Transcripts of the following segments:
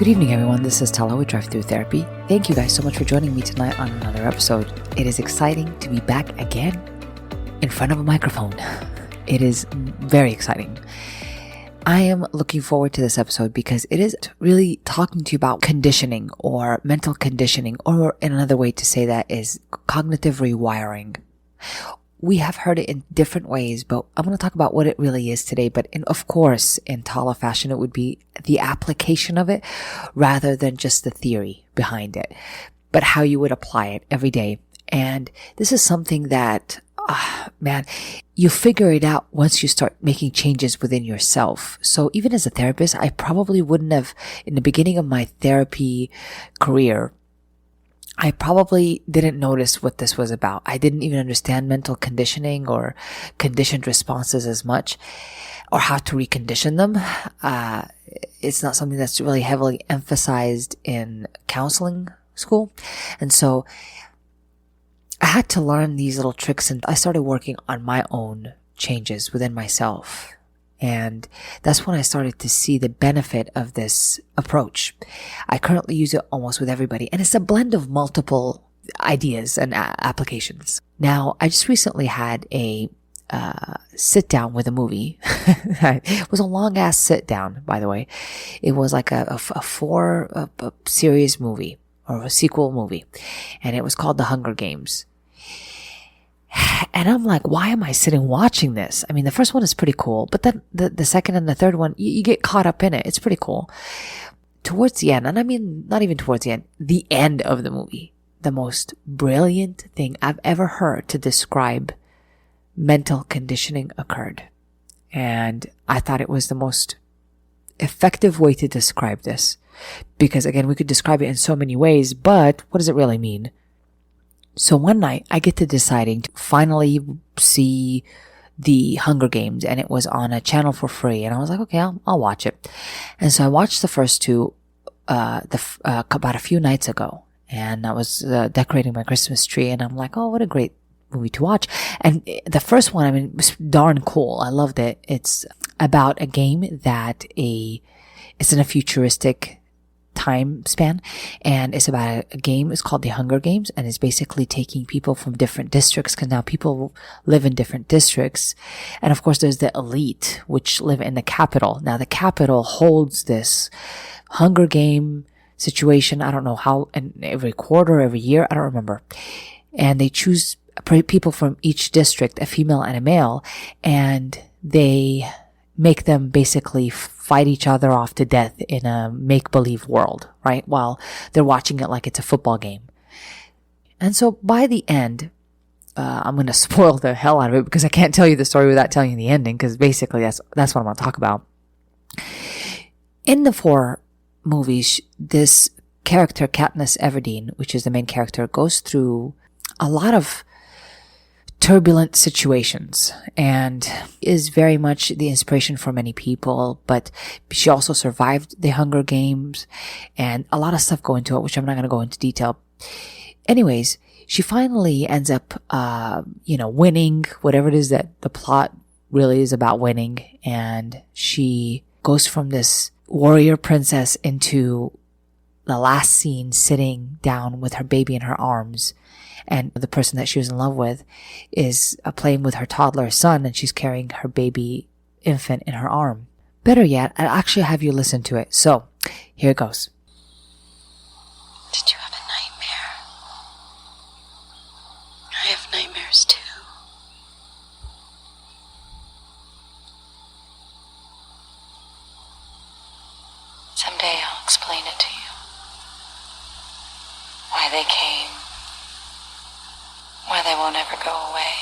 Good evening, everyone. This is Tala with Drive-thru Therapy. Thank you guys so much for joining me tonight on another episode. It is exciting to be back again in front of a microphone. It is very exciting. I am looking forward to this episode because it is really talking to you about conditioning or mental conditioning, or another way to say that is cognitive rewiring. We have heard it in different ways, but I'm going to talk about what it really is today. But of course, in Tala fashion, it would be the application of it rather than just the theory behind it, but how you would apply it every day. And this is something that, you figure it out once you start making changes within yourself. So even as a therapist, I probably wouldn't have, in the beginning of my therapy career, I probably didn't notice what this was about. I didn't even understand mental conditioning or conditioned responses as much, or how to recondition them. It's not something that's really heavily emphasized in counseling school. And so I had to learn these little tricks, and I started working on my own changes within myself. And that's when I started to see the benefit of this approach. I currently use it almost with everybody, and it's a blend of multiple ideas and applications. Now, I just recently had a sit down with a movie. It was a long ass sit down, by the way. It was like a series movie or a sequel movie, and it was called The Hunger Games. And I'm like, why am I sitting watching this? I mean, the first one is pretty cool, but then the second and the third one, you get caught up in it. It's pretty cool. Towards the end, and I mean, not even towards the end of the movie, the most brilliant thing I've ever heard to describe mental conditioning occurred. And I thought it was the most effective way to describe this. Because again, we could describe it in so many ways, but what does it really mean? So one night I get to deciding to finally see the Hunger Games, and it was on a channel for free. And I was like, okay, I'll watch it. And so I watched the first two, about a few nights ago, and I was decorating my Christmas tree, and I'm like, oh, what a great movie to watch. And the first one, I mean, was darn cool. I loved it. It's about a game that it's in a futuristic time span, and it's about a game. It's called the Hunger Games, and it's basically taking people from different districts, because now people live in different districts. And of course there's the elite, which live in the capital. Now the capital holds this Hunger Game situation, I don't know how, and every quarter, every year, I don't remember, and they choose people from each district, a female and a male, and they make them basically fight each other off to death in a make-believe world, right? While they're watching it like it's a football game. And so by the end, I'm going to spoil the hell out of it because I can't tell you the story without telling you the ending, because basically that's what I'm going to talk about. In the 4 movies, this character, Katniss Everdeen, which is the main character, goes through a lot of turbulent situations and is very much the inspiration for many people, but she also survived the Hunger Games, and a lot of stuff go into it, which I'm not going to go into detail. Anyways, she finally ends up, winning whatever it is that the plot really is about, winning, and she goes from this warrior princess into the last scene sitting down with her baby in her arms. And the person that she was in love with is playing with her toddler son, and she's carrying her baby infant in her arm. Better yet, I'll actually have you listen to it. So, here it goes. Did you have a nightmare? I have nightmares too. Someday I'll explain it to you. Why they came. Why they won't ever go away.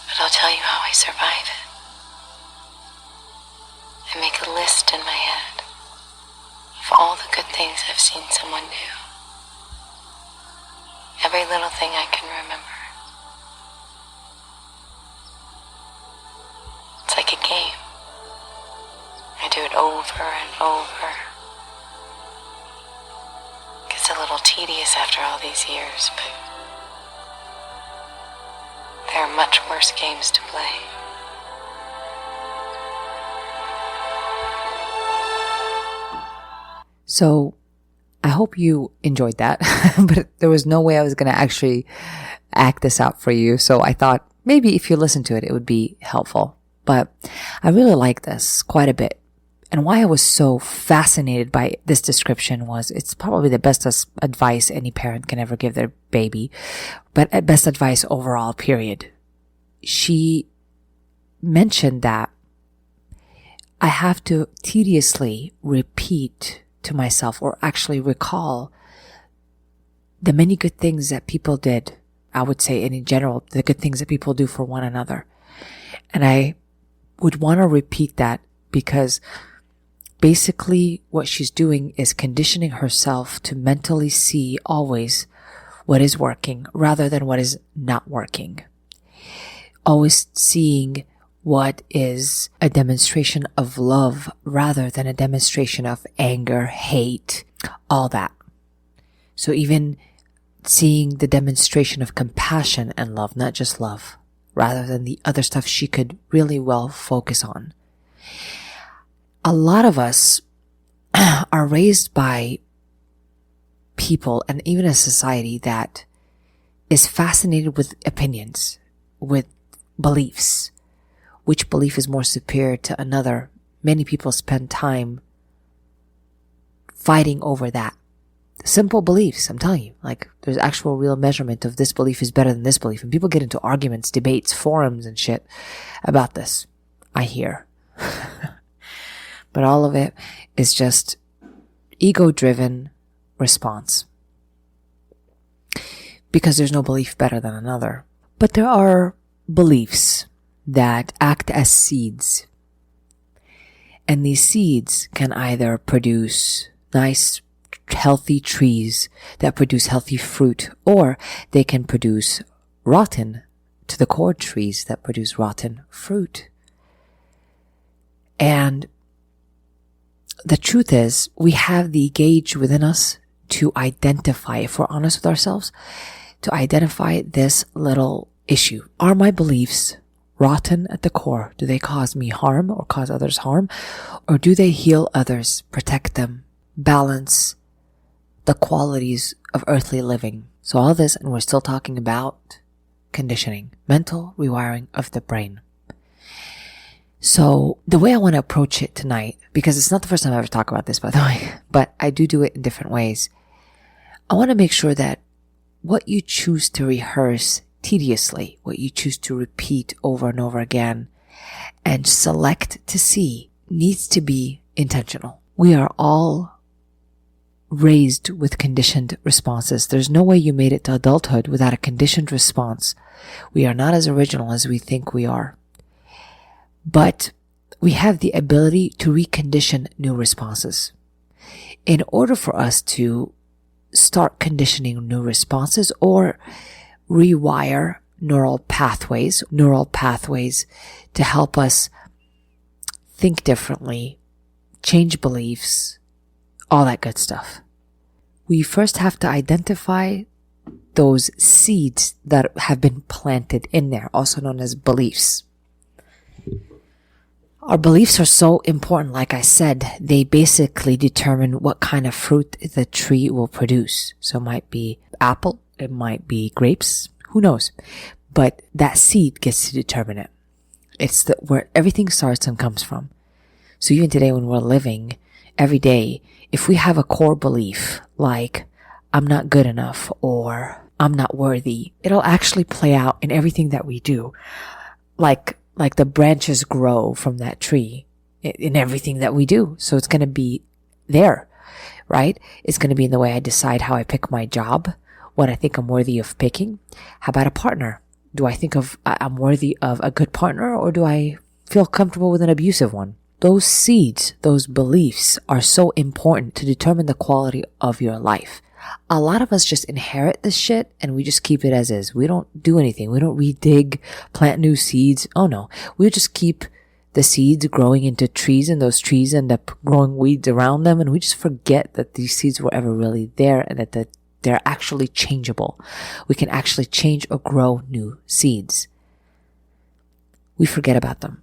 But I'll tell you how I survive it. I make a list in my head of all the good things I've seen someone do. Every little thing I can remember. It's like a game. I do it over and over. Gets a little tedious after all these years, but there there are much worse games to play. So I hope you enjoyed that, but there was no way I was going to actually act this out for you. So I thought maybe if you listen to it, it would be helpful. But I really like this quite a bit. And why I was so fascinated by this description was it's probably the best advice any parent can ever give their baby, but at best advice overall, period. She mentioned that I have to tediously repeat to myself, or actually recall, the many good things that people did. I would say, and in general, the good things that people do for one another. And I would want to repeat that because basically what she's doing is conditioning herself to mentally see always what is working rather than what is not working. Always seeing what is a demonstration of love rather than a demonstration of anger, hate, all that. So even seeing the demonstration of compassion and love, not just love, rather than the other stuff she could really well focus on. A lot of us are raised by people and even a society that is fascinated with opinions, with beliefs. Which belief is more superior to another? Many people spend time fighting over that. Simple beliefs, I'm telling you. Like, there's actual real measurement of this belief is better than this belief. And people get into arguments, debates, forums, and shit about this. I hear. But all of it is just ego-driven response. Because there's no belief better than another. But there are beliefs that act as seeds. And these seeds can either produce nice, healthy trees that produce healthy fruit, or they can produce rotten to the core trees that produce rotten fruit. And the truth is, we have the gauge within us to identify, if we're honest with ourselves, to identify this little issue. Are my beliefs rotten at the core? Do they cause me harm or cause others harm? Or do they heal others, protect them, balance the qualities of earthly living? So all this, and we're still talking about conditioning, mental rewiring of the brain. So the way I want to approach it tonight, because it's not the first time I ever talk about this, by the way, but I do it in different ways. I want to make sure that what you choose to rehearse tediously, what you choose to repeat over and over again and select to see, needs to be intentional. We are all raised with conditioned responses. There's no way you made it to adulthood without a conditioned response. We are not as original as we think we are. But we have the ability to recondition new responses. In order for us to start conditioning new responses or rewire neural pathways to help us think differently, change beliefs, all that good stuff. We first have to identify those seeds that have been planted in there, also known as beliefs. Our beliefs are so important. Like I said, they basically determine what kind of fruit the tree will produce. So it might be apple, it might be grapes, who knows? But that seed gets to determine it. It's where everything starts and comes from. So even today when we're living, every day, if we have a core belief like, I'm not good enough or I'm not worthy, it'll actually play out in everything that we do. Like the branches grow from that tree in everything that we do. So it's going to be there, right? It's going to be in the way I decide how I pick my job, what I think I'm worthy of picking. How about a partner? Do I think I'm worthy of a good partner, or do I feel comfortable with an abusive one? Those seeds, those beliefs are so important to determine the quality of your life. A lot of us just inherit this shit and we just keep it as is. We don't do anything. We don't redig, plant new seeds. Oh no. We just keep the seeds growing into trees, and those trees end up growing weeds around them, and we just forget that these seeds were ever really there and that they're actually changeable. We can actually change or grow new seeds. we forget about them.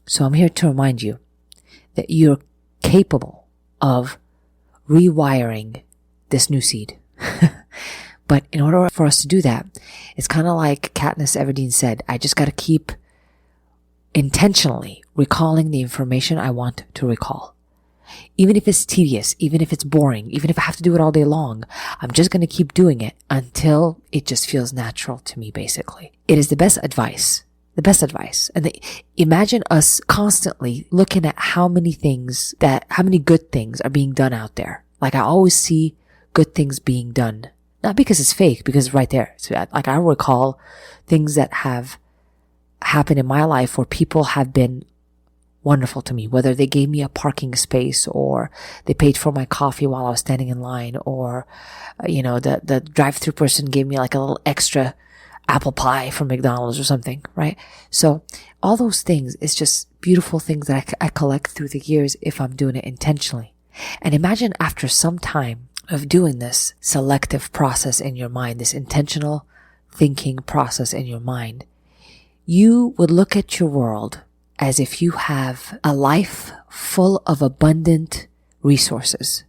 So I'm here to remind you that you're capable of rewiring this new seed. But in order for us to do that, it's kind of like Katniss Everdeen said, I just got to keep intentionally recalling the information I want to recall. Even if it's tedious, even if it's boring, even if I have to do it all day long, I'm just going to keep doing it until it just feels natural to me, basically. It is the best advice. The best advice. And imagine us constantly looking at how many good things are being done out there. Like I always see good things being done. Not because it's fake, because it's right there. So like I recall things that have happened in my life where people have been wonderful to me, whether they gave me a parking space or they paid for my coffee while I was standing in line, or, the drive-thru person gave me like a little extra apple pie from McDonald's or something, right? So all those things is just beautiful things that I collect through the years if I'm doing it intentionally. And imagine after some time of doing this selective process in your mind, this intentional thinking process in your mind, you would look at your world as if you have a life full of abundant resources,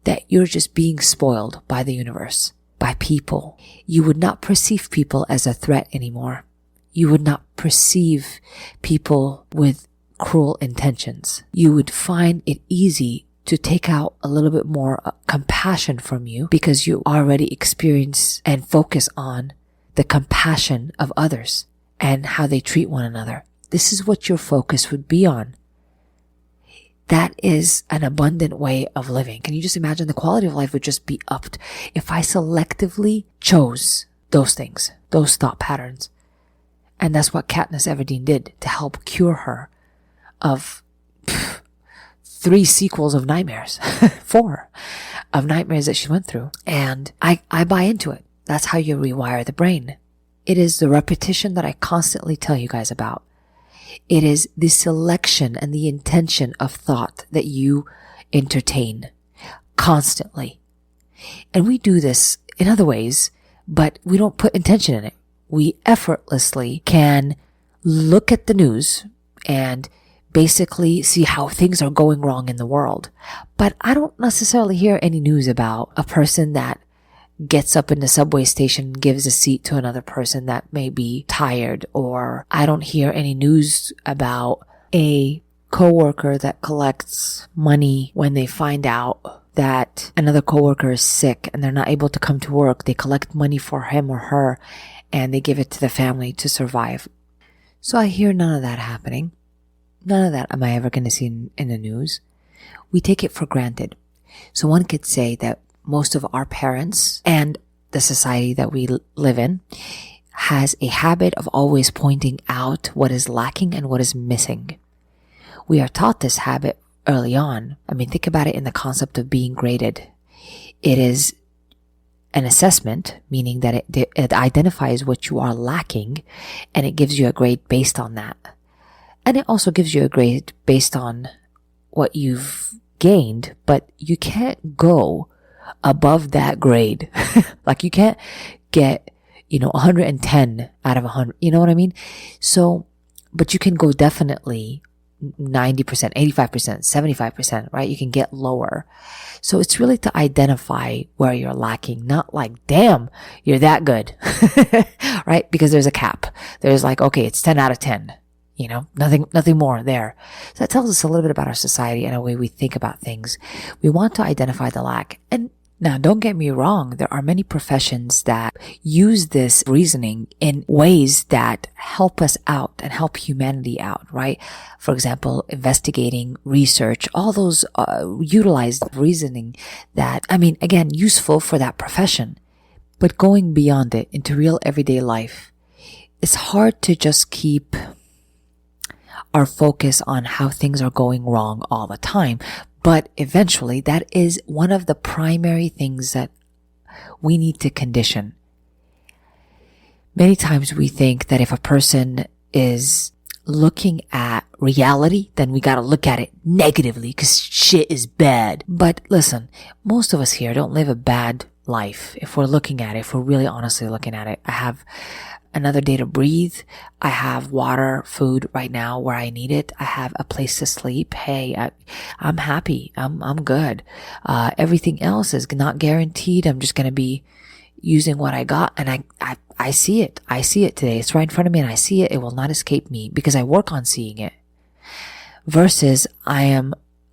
that you're just being spoiled by the universe, by people. You would not perceive people as a threat anymore. You would not perceive people with cruel intentions. You would find it easy to take out a little bit more compassion from you because you already experience and focus on the compassion of others and how they treat one another. This is what your focus would be on. That is an abundant way of living. Can you just imagine the quality of life would just be upped if I selectively chose those things, those thought patterns. And that's what Katniss Everdeen did to help cure her of 3 sequels of nightmares, 4 of nightmares that she went through. And I buy into it. That's how you rewire the brain. It is the repetition that I constantly tell you guys about. It is the selection and the intention of thought that you entertain constantly. And we do this in other ways, but we don't put intention in it. We effortlessly can look at the news and basically see how things are going wrong in the world. But I don't necessarily hear any news about a person that gets up in the subway station and gives a seat to another person that may be tired, or I don't hear any news about a coworker that collects money when they find out that another coworker is sick and they're not able to come to work. They collect money for him or her and they give it to the family to survive. So I hear none of that happening. None of that am I ever going to see in the news. We take it for granted. So one could say that most of our parents and the society that we live in has a habit of always pointing out what is lacking and what is missing. We are taught this habit early on. I mean, think about it in the concept of being graded. It is an assessment, meaning that it identifies what you are lacking and it gives you a grade based on that. And it also gives you a grade based on what you've gained, but you can't go above that grade. Like you can't get, 110 out of 100. You know what I mean? So, but you can go definitely 90%, 85%, 75%, right? You can get lower. So it's really to identify where you're lacking, not like, damn, you're that good, right? Because there's a cap. There's like, okay, it's 10 out of 10. Nothing more there. So that tells us a little bit about our society and the way we think about things. We want to identify the lack. And now, don't get me wrong. There are many professions that use this reasoning in ways that help us out and help humanity out, right? For example, investigating, research, all those utilized reasoning that, again, useful for that profession. But going beyond it into real everyday life, it's hard to just keep our focus on how things are going wrong all the time. But eventually, that is one of the primary things that we need to condition. Many times we think that if a person is looking at reality, then we gotta look at it negatively because shit is bad. But listen, most of us here don't live a bad life if we're looking at it, if we're really honestly looking at it. I have another day to breathe. I have water, food right now where I need it. I have a place to sleep. Hey, I'm happy. I'm good. Everything else is not guaranteed. I'm just going to be using what I got. And I see it. I see it today. It's right in front of me and I see it. It will not escape me because I work on seeing it. Versus I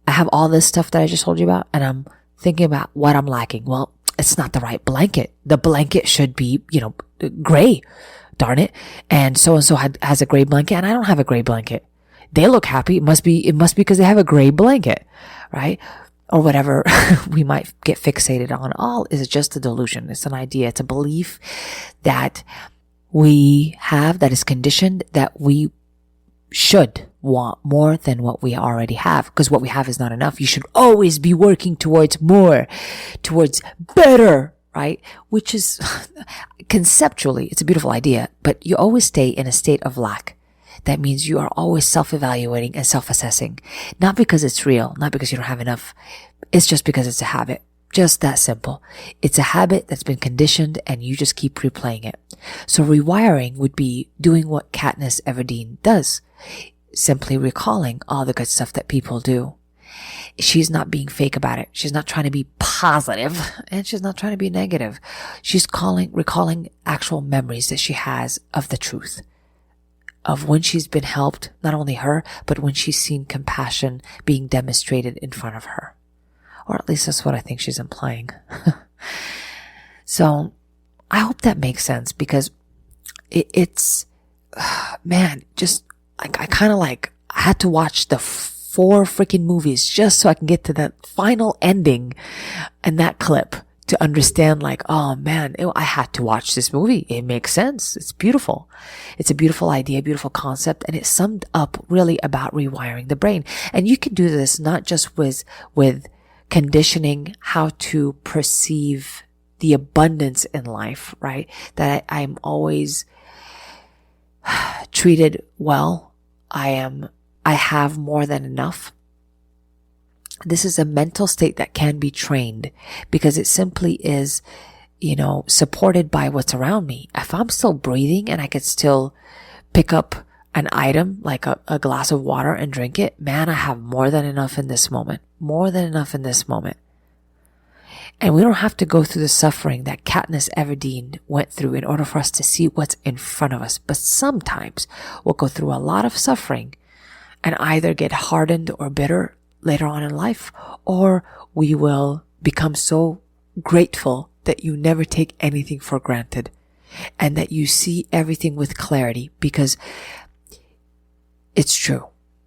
have all this stuff that I just told you about and I'm thinking about what I'm lacking. Well, it's not the right blanket. The blanket should be, gray. Darn it. And so has a gray blanket and I don't have a gray blanket. They look happy. It must be because they have a gray blanket, right? Or whatever we might get fixated on. All is just a delusion. It's an idea. It's a belief that we have that is conditioned that we should want more than what we already have, because what we have is not enough. You should always be working towards more, towards better, right? Which is conceptually, it's a beautiful idea, but you always stay in a state of lack. That means you are always self-evaluating and self-assessing, not because it's real, not because you don't have enough. It's just because it's a habit. Just that simple. It's a habit that's been conditioned and you just keep replaying it. So rewiring would be doing what Katniss Everdeen does. Simply recalling all the good stuff that people do. She's not being fake about it. She's not trying to be positive and she's not trying to be negative. She's recalling actual memories that she has of the truth. Of when she's been helped, not only her, but when she's seen compassion being demonstrated in front of her. Or at least that's what I think she's implying. So I hope that makes sense because it's, man, just, I kind of I had to watch the 4 freaking movies just so I can get to that final ending and that clip to understand oh man, I had to watch this movie. It makes sense. It's beautiful. It's a beautiful idea, beautiful concept. And it summed up really about rewiring the brain. And you can do this not just with conditioning how to perceive the abundance in life, right? That I'm always treated well. I have more than enough. This is a mental state that can be trained because it simply is, supported by what's around me. If I'm still breathing and I could still pick up an item like a glass of water and drink it, man, I have more than enough in this moment. More than enough in this moment. And we don't have to go through the suffering that Katniss Everdeen went through in order for us to see what's in front of us. But sometimes we'll go through a lot of suffering and either get hardened or bitter later on in life, or we will become so grateful that you never take anything for granted and that you see everything with clarity because it's true.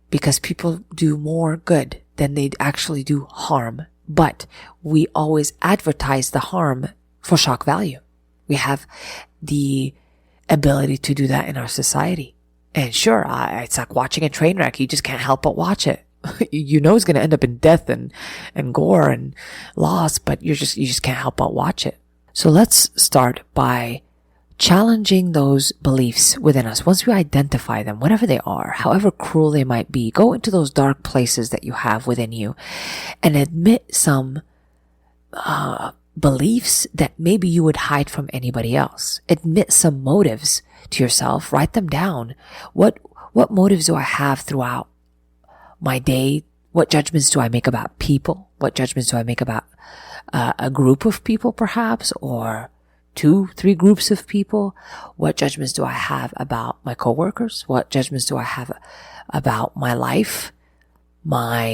Because people do more good than they actually do harm. But we always advertise the harm for shock value. We have the ability to do that in our society. And sure, it's like watching a train wreck. You just can't help but watch it. You know it's going to end up in death and gore and loss, but you just can't help but watch it. So let's start by challenging those beliefs within us. Once we identify them, whatever they are, however cruel they might be, go into those dark places that you have within you and admit some beliefs that maybe you would hide from anybody else. Admit some motives to yourself. Write them down. What motives do I have throughout my day? What judgments do I make about people? What judgments do I make about a group of people perhaps, or 2-3 groups of people? What judgments do I have about my coworkers? What judgments do I have about my life, my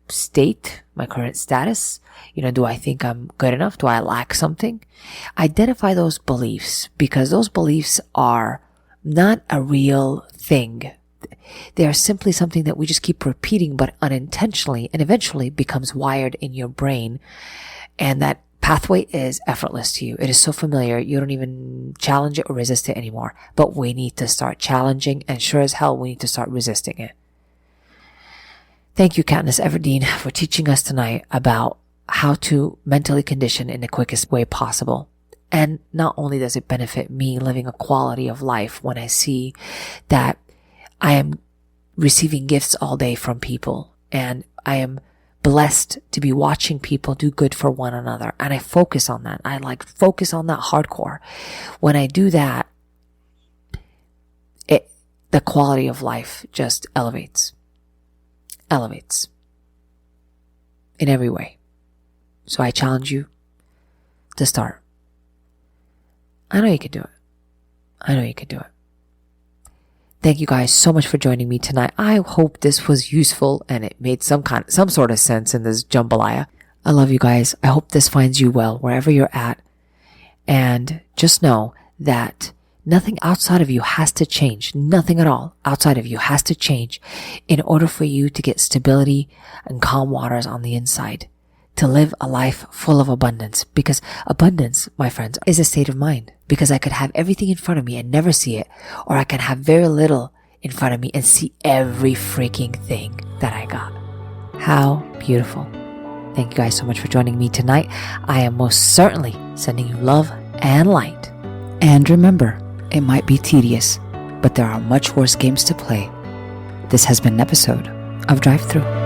state, my current status? Do I think I'm good enough? Do I lack something? Identify those beliefs, because those beliefs are not a real thing. They are simply something that we just keep repeating, but unintentionally, and eventually becomes wired in your brain. And that pathway is effortless to you. It is so familiar, you don't even challenge it or resist it anymore. But we need to start challenging, and sure as hell, we need to start resisting it. Thank you, Katniss Everdeen, for teaching us tonight about how to mentally condition in the quickest way possible. And not only does it benefit me living a quality of life when I see that I am receiving gifts all day from people, and I am blessed to be watching people do good for one another. And I focus on that. I focus on that hardcore. When I do that, the quality of life just elevates in every way. So I challenge you to start. I know you can do it. Thank you guys so much for joining me tonight. I hope this was useful and it made some sort of sense in this jambalaya. I love you guys. I hope this finds you well wherever you're at. And just know that nothing outside of you has to change. Nothing at all outside of you has to change in order for you to get stability and calm waters on the inside, to live a life full of abundance. Because abundance, my friends, is a state of mind. Because I could have everything in front of me and never see it, or I can have very little in front of me and see every freaking thing that I got. How beautiful. Thank you guys so much for joining me tonight. I am most certainly sending you love and light. And remember, it might be tedious, but there are much worse games to play. This has been an episode of Drive-thru.